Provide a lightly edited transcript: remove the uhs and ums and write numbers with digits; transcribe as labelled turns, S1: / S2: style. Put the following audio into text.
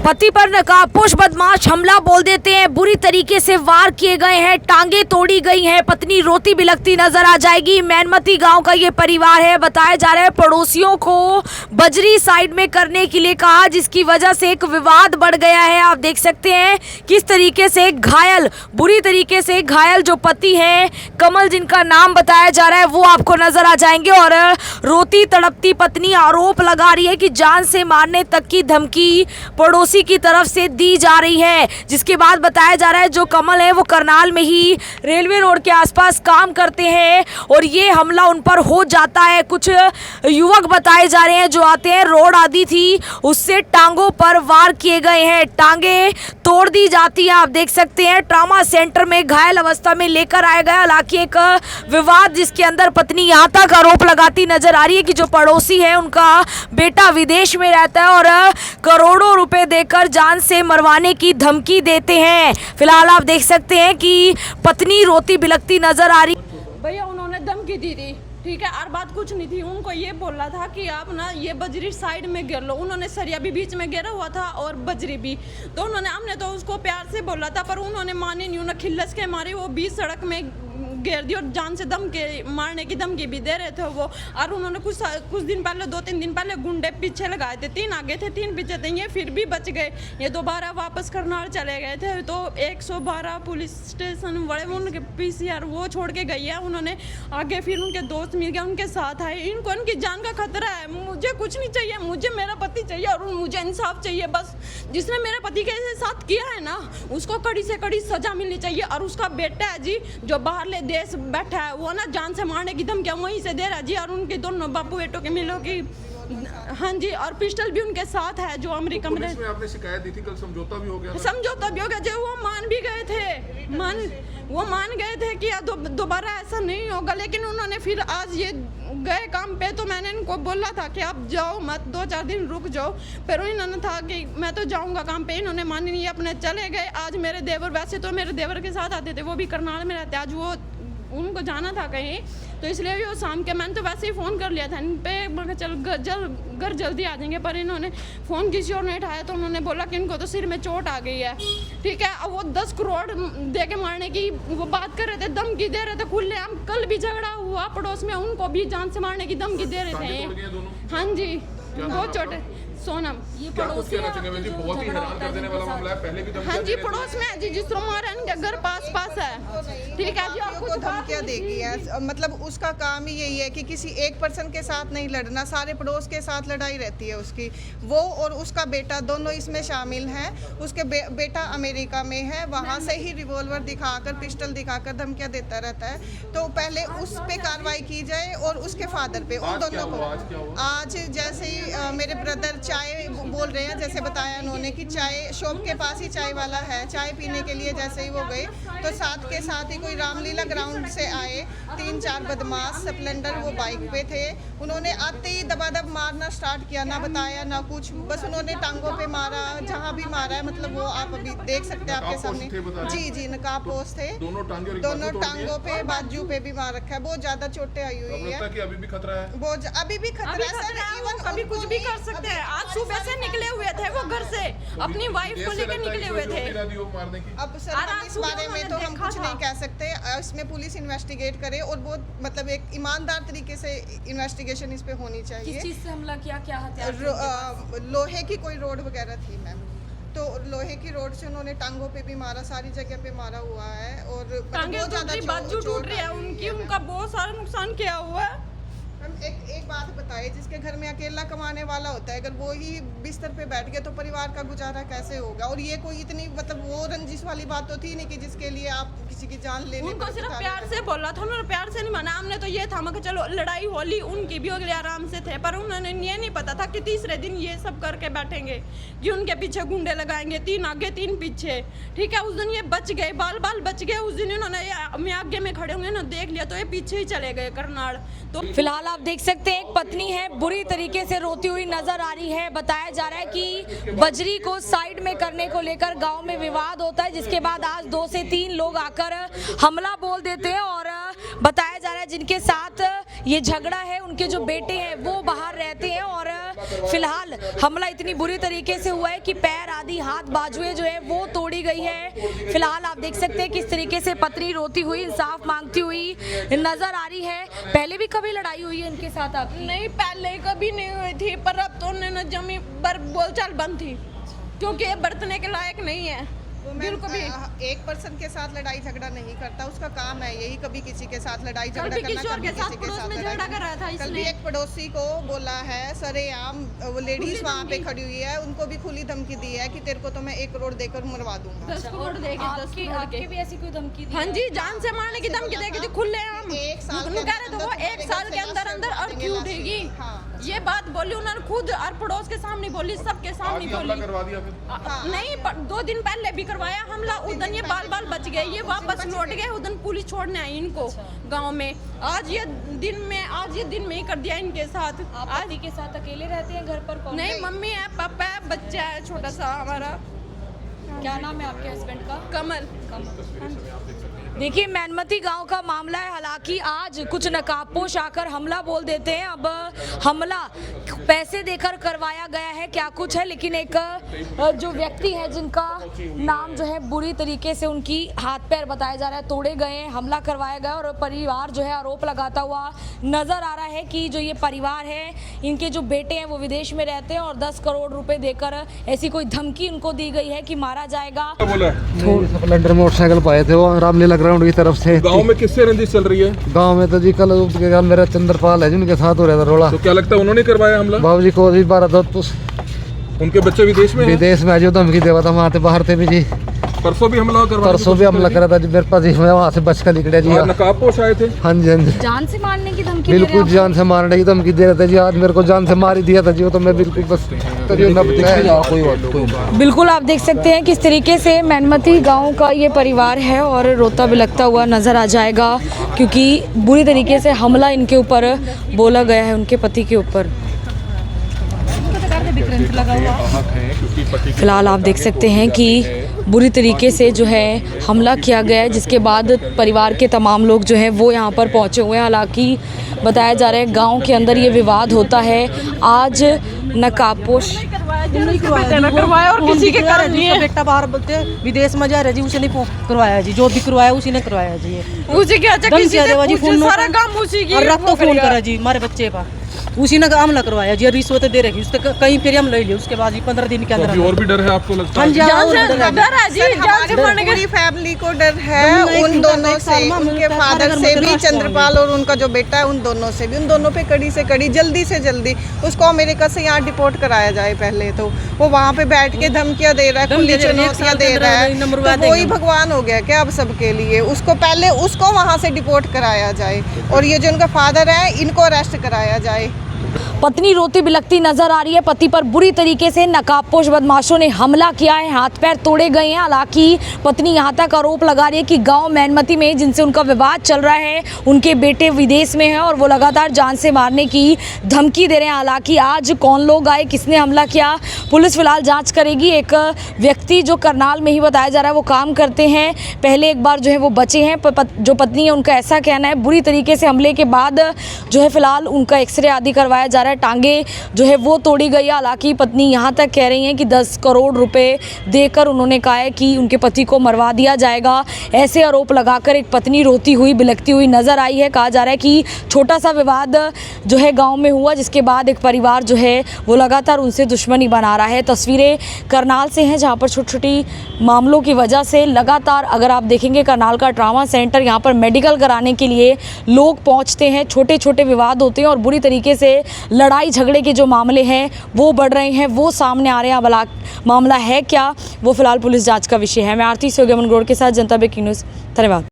S1: पति पर नकाबपोश बदमाश हमला बोल देते हैं, बुरी तरीके से वार किए गए हैं, टांगे तोड़ी गई हैं, पत्नी रोती बिलखती नजर आ जाएगी। मैनमती गांव का ये परिवार है। बताया जा रहा है पड़ोसियों को बजरी साइड में करने के लिए कहा, जिसकी वजह से एक विवाद बढ़ गया है। आप देख सकते हैं किस तरीके से घायल, बुरी तरीके से घायल जो पति है कमल, जिनका नाम बताया जा रहा है, वो आपको नजर आ जाएंगे। और रोती तड़पती पत्नी आरोप लगा रही है कि जान से मारने तक की धमकी पड़ोसी की तरफ से दी जा रही है। जिसके बाद बताया जा रहा है जो कमल है वो करनाल में ही रेलवे रोड के आसपास काम करते हैं और ये हमला उन पर हो जाता है। कुछ युवक बताए जा रहे हैं जो आते हैं, रोड आदि थी उससे टांगों पर वार किए गए हैं, टांगे तोड़ दी जाती है। आप देख सकते हैं ट्रॉमा सेंटर में घायल अवस्था में लेकर आया गया। हालांकि एक विवाद जिसके अंदर पत्नी यहाँ तक आरोप लगाती नजर आ रही है कि जो पड़ोसी है उनका बेटा विदेश में रहता है और करोड़ों रुपए देकर जान से मरवाने की धमकी देते हैं। फिलहाल आप देख सकते हैं कि पत्नी रोती बिलखती नजर आ रही।
S2: भैया उन्होंने धमकी दी थी, ठीक है, और बात कुछ नहीं थी। उनको ये बोला था कि आप ना ये बजरी साइड में गिर लो। उन्होंने सरिया भी बीच में गिरा हुआ था और बजरी भी, तो उन्होंने, हमने तो उसको प्यार से बोला था पर उन्होंने माने नहीं। उन्हें खिल्लस के मारे वो बीच सड़क में घेर दी और जान से मारने की धमकी भी दे रहे थे वो। और उन्होंने कुछ दिन पहले, 2-3 दिन पहले गुंडे पीछे लगाए थे, 3 आगे थे 3 पीछे थे, ये फिर भी बच गए। ये दोबारा वापस करनाल चले गए थे तो 112 पुलिस स्टेशन बड़े उनके PCR वो छोड़ के गई है। उन्होंने आगे फिर उनके दोस्त मिल गए, उनके साथ आए। इनको इनकी जान का खतरा है। मुझे कुछ नहीं चाहिए, मुझे मेरा पति चाहिए और मुझे इंसाफ चाहिए बस। जिसने मेरे पति के साथ किया है ना उसको कड़ी से कड़ी सजा मिलनी चाहिए। और उसका बेटा है जी जो बाहरले देश बैठा है, वो ना जान से मारने की धमकियां वहीं से दे रहा है जी। और उनके दोनों बापू बेटों के मिलो की, हाँ जी, और पिस्टल भी उनके साथ है जो अमेरिका में।
S3: आपने शिकायत दी थी, कल समझौता भी हो गया।
S2: समझौता भी हो गया जो वो मान भी गए थे, मान गए थे कि दोबारा ऐसा नहीं होगा। लेकिन उन्होंने फिर आज ये गए काम पे तो मैंने इनको बोला था कि आप जाओ मत, 2-4 दिन रुक जाओ। फिर इन्होंने था कि मैं तो जाऊंगा काम पे, इन्होंने मानी नहीं, अपने चले गए। आज मेरे देवर, वैसे तो मेरे देवर के साथ आते थे, वो भी करनाल में रहते, आज वो उनको जाना था कहीं तो इसलिए भी वो शाम के, मैंने तो वैसे ही फ़ोन कर लिया था इन पे, मैं चल घर जल्दी आ जाएंगे। पर इन्होंने फ़ोन किसी और ने उठाया तो उन्होंने बोला कि इनको तो सिर में चोट आ गई है, ठीक है। अब वो 10 करोड़ दे के मारने की वो बात कर रहे थे, धमकी दे रहे थे खुलेआम। कल भी झगड़ा हुआ पड़ोस में, उनको भी जान से मारने की धमकी दे रहे थे। हाँ जी, बहुत छोटे सोनम, ये
S3: पड़ोस बहुत ही हैरान कर देने वाला मामला है। पहले भी
S2: हाँ जी पड़ोस में है जी, जिस मारा इनका घर पास है, ठीक है जी।
S4: आपको धमकियां देगी है, मतलब उसका काम ही यही है कि किसी एक पर्सन के साथ नहीं लड़ना, सारे पड़ोस के साथ लड़ाई रहती है उसकी। वो और उसका बेटा दोनों इसमें शामिल हैं। उसके बेटा अमेरिका में है, वहाँ से ही रिवॉल्वर दिखाकर, पिस्टल दिखाकर धमकियां देता रहता है। तो पहले उस पे कार्रवाई की जाए और उसके फादर पे, उन दोनों को। आज जैसे ही मेरे ब्रदर चाय बोल रहे हैं, जैसे बताया उन्होंने कि चाय शॉप के पास ही चाय वाला है, चाय पीने के लिए जैसे ही वो गए तो साथ के साथ ही कोई रामलीला ग्राउंड से आए 3-4 बदमाश स्प्लेंडर, वो बाइक पे थे। उन्होंने आते ही दबादब मारना स्टार्ट किया, ना बताया ना कुछ, बस उन्होंने टांगों पे मारा, जहाँ भी मारा है, मतलब वो आप अभी देख सकते हैं आपके सामने। जी नकाबपोश थे, दोनों टांगों पे, बाजू पे भी मार रखा है, बहुत ज्यादा चोटें आई हुई है।
S3: अभी भी खतरा है,
S4: अभी भी खतरा है सर, इवन
S2: कभी कुछ भी कर सकते हैं। आज सुबह से निकले हुए थे वो घर से, अपनी वाइफ को लेकर निकले हुए थे।
S4: अब सर हम इस बारे में तो हम कुछ नहीं कह सकते, इसमें पुलिस इन्वेस्टिगेट करे और बहुत मतलब एक ईमानदार तरीके से इन्वेस्टिगेशन इस पे होनी चाहिए।
S1: किस चीज से हमला किया, क्या हथियार?
S4: लोहे की कोई रोड वगैरह थी मैम, तो लोहे की रोड से उन्होंने टांगों पे भी मारा, सारी जगह पे मारा हुआ है और बहुत ज्यादा
S2: बाजू टूट रही है उनकी, उनका बहुत सारा नुकसान किया हुआ है।
S4: हम एक बात बताइए, जिसके घर में अकेला कमाने वाला होता है, अगर वो ही बिस्तर पे बैठ गया तो परिवार का गुजारा कैसे होगा? और ये कोई इतनी मतलब वो रंजिश वाली बात तो थी नहीं कि जिसके लिए आप किसी की जान लेने।
S2: उनको सिर्फ प्यार से बोला था, उन्होंने प्यार से नहीं माना। हमने तो ये था मगर चलो लड़ाई होली उनकी भी हो गई, आराम से थे। पर उन्होंने ये नहीं पता था कि तीसरे दिन ये सब करके बैठेंगे कि उनके पीछे गुंडे लगाएंगे, 3 आगे 3 पीछे, ठीक है। उस दिन ये बच गए, बाल बच गए। उस दिन इन्होंने आगे में खड़े होंगे ना देख लिया तो ये पीछे ही चले गए करनाल। तो
S1: फिलहाल आप देख सकते हैं एक पत्नी है बुरी तरीके से रोती हुई नजर आ रही है। बताया जा रहा है कि बजरी को साइड में करने को लेकर गांव में विवाद होता है, जिसके बाद आज 2 से 3 लोग आकर हमला बोल देते हैं और बताया जा रहा है जिनके साथ ये झगड़ा है उनके जो बेटे हैं वो बाहर रहते हैं और फिलहाल हमला इतनी बुरी तरीके से हुआ है कि पैर आदि हाथ बाजुएं जो है वो तोड़ी गई है। फिलहाल आप देख सकते हैं किस तरीके से पत्नी रोती हुई इंसाफ मांगती हुई नजर आ रही है। पहले भी कभी लड़ाई हुई है इनके साथ आपकी?
S2: नहीं, पहले कभी नहीं हुई थी, पर अब तो उन्होंने जमी पर बोलचाल बंद थी क्योंकि ये बरतने के लायक नहीं है। बिल्कुल भी
S4: एक पर्सन के साथ लड़ाई झगड़ा नहीं करता, उसका काम है यही कभी किसी के साथ लड़ाई झगड़ा करना,
S2: किसी के साथ पड़ोस में झगड़ा कर रहा था।
S4: कल भी एक पड़ोसी को बोला है सरेआम, वो लेडीज वहाँ पे खड़ी हुई है, उनको भी खुली धमकी दी है कि तेरे को तो मैं 1 करोड़ देकर मरवा दूंगा।
S2: 10 करोड़ देगी, 10 करोड़
S1: आपके भी ऐसी कोई धमकी दी?
S2: हाँ जी, जान से मारने की धमकी देगी थी खुले हम।
S4: 1 साल
S2: कह रहे थे वो 1 साल के अंदर अंदर अर्थी उठेगी। ये बात बोली उन्होंने खुद और पड़ोस के सामने बोली, सबके सामने बोली।
S3: करवा दिया फिर?
S2: नहीं, 2 दिन पहले भी करवाया हमला, उधन ये बाल बाल बच गए, ये वापस लौट गए, उधन पुलिस छोड़ने आई इनको गांव में। आज ये दिन में ही कर दिया इनके साथ।
S1: आज के साथ अकेले रहते हैं घर पर? कौन?
S2: नहीं, मम्मी है, पापा है, बच्चा है छोटा सा हमारा।
S1: क्या नाम है आपके हस्बैंड का?
S2: कमल।
S1: देखिए मैनमती गांव का मामला है। हालांकि आज कुछ नकाबपोश आकर हमला बोल देते हैं। अब हमला पैसे देकर करवाया गया है क्या कुछ है, लेकिन एक जो व्यक्ति है जिनका नाम जो है बुरी तरीके से उनकी हाथ पैर बताया जा रहा है तोड़े गए हैं, हमला करवाया गया और परिवार जो है आरोप लगाता हुआ नजर आ रहा है कि जो ये परिवार है इनके जो बेटे हैं वो विदेश में रहते हैं और 10 करोड़ रुपए देकर ऐसी कोई धमकी उनको दी गई है कि मारा जाएगा।
S5: स्प्लेंडर मोटरसाइकिल पाए थे वो रामलीला ग्राउंड की तरफ से।
S3: गांव में किससे रंजिश चल रही है?
S5: गांव में तो जी कल मेरा चंद्रपाल है जिनके साथ हो रहा था रोड़ा।
S3: तो क्या लगता है उन्होंने करवाया हमला?
S5: बाबू जी को भी 12 तो
S3: उनके बच्चे विदेश में
S5: है जो धमकी देवा था वहाँ से बाहर थे भी जी।
S3: परसों भी हमला करवाया?
S5: परसों भी हमला करा था जी मेरे पास, मैं वहाँ से बच कर निकले जी।
S3: नकाबपोश आए थे?
S5: हाँ जी, हाँ जी।
S1: जान से मारने की धमकी?
S5: बिल्कुल जान से मारने की धमकी दे रहे थे जी। आज मेरे को जान से मार ही दिया था जी, वो तो मैं बिल्कुल बस
S1: बिल्कुल आप देख सकते हैं किस तरीके से मैनमती गांव का ये परिवार है और रोता बिलखता हुआ नजर आ जाएगा क्योंकि बुरी तरीके से हमला इनके ऊपर बोला गया है, उनके पति के ऊपर। फिलहाल आप देख सकते हैं कि बुरी तरीके से जो है हमला किया गया है, जिसके बाद परिवार के तमाम लोग जो हैं वो यहाँ पर पहुँचे हुए हैं। हालांकि बताया जा रहा है गांव के अंदर ये विवाद होता है। आज नकाबपोश
S6: करवाया और किसी के कारण नहीं। बेटा बाहर बोलते विदेश में जा रहा जी, उसे नहीं करवाया जी, जो भी करवाया उसी ने करवाया जी।
S2: उसी के सारा काम उसी की,
S6: और रब तो फोन करा जी हमारे बच्चे का, उसी ने हमला करवाया जी। रिश्वत दे रखी उससे कहीं फिर हम ले लिए, उसके बाद 15 दिन के अंदर।
S3: और भी डर है आपको लगता है?
S6: हाँ जी,
S2: डर है जी, जान से मारने
S4: पूरी फैमिली को डर है उन दोनों से, उनके फादर से भी, चंद्रपाल और उनका जो बेटा है उन दोनों से भी। उन दोनों पे कड़ी से कड़ी, जल्दी से जल्दी उसको अमेरिका से यहाँ डिपोर्ट कराया जाए। पहले तो वो वहाँ पे बैठ के धमकियाँ दे रहा है, खुली चुनौतियाँ दे रहा है, तो वही भगवान हो गया क्या अब सबके लिए? उसको पहले उसको वहाँ से डिपोर्ट कराया जाए और ये जो उनका फादर है इनको अरेस्ट कराया जाए।
S1: पत्नी रोती बिलखती नजर आ रही है। पति पर बुरी तरीके से नकाबपोश बदमाशों ने हमला किया है, हाथ पैर तोड़े गए हैं। हालांकि पत्नी यहां तक आरोप लगा रही है कि गांव मैनमती में जिनसे उनका विवाद चल रहा है उनके बेटे विदेश में हैं और वो लगातार जान से मारने की धमकी दे रहे हैं। हालांकि आज कौन लोग आए, किसने हमला किया, पुलिस फिलहाल जाँच करेगी। एक व्यक्ति जो करनाल में ही बताया जा रहा है वो काम करते हैं, पहले एक बार जो है वो बचे हैं। जो पत्नी है उनका ऐसा कहना है बुरी तरीके से हमले के बाद जो है फिलहाल उनका एक्सरे आदि करवाया जा रहा है, टांगे जो है वो तोड़ी गई है। हालांकि पत्नी यहाँ तक कह रही हैं कि 10 करोड़ रुपए देकर उन्होंने कहा है कि उनके पति को मरवा दिया जाएगा। ऐसे आरोप लगाकर एक पत्नी रोती हुई बिलखती हुई नजर आई है। कहा जा रहा है कि छोटा सा विवाद जो है गांव में हुआ, जिसके बाद एक परिवार जो है वो लगातार उनसे दुश्मनी बना रहा है। तस्वीरें करनाल से हैं जहाँ पर छोटी छोटी मामलों की वजह से लगातार अगर आप देखेंगे करनाल का ट्रामा सेंटर, यहाँ पर मेडिकल कराने के लिए लोग पहुँचते हैं। छोटे छोटे विवाद होते हैं और बुरी तरीके से लड़ाई झगड़े के जो मामले हैं वो बढ़ रहे हैं, वो सामने आ रहे हैं। मामला है क्या वो फिलहाल पुलिस जांच का विषय है। मैं आरती सोगमन गौड़ के साथ जनता ब्रेकिंग न्यूज़, धन्यवाद।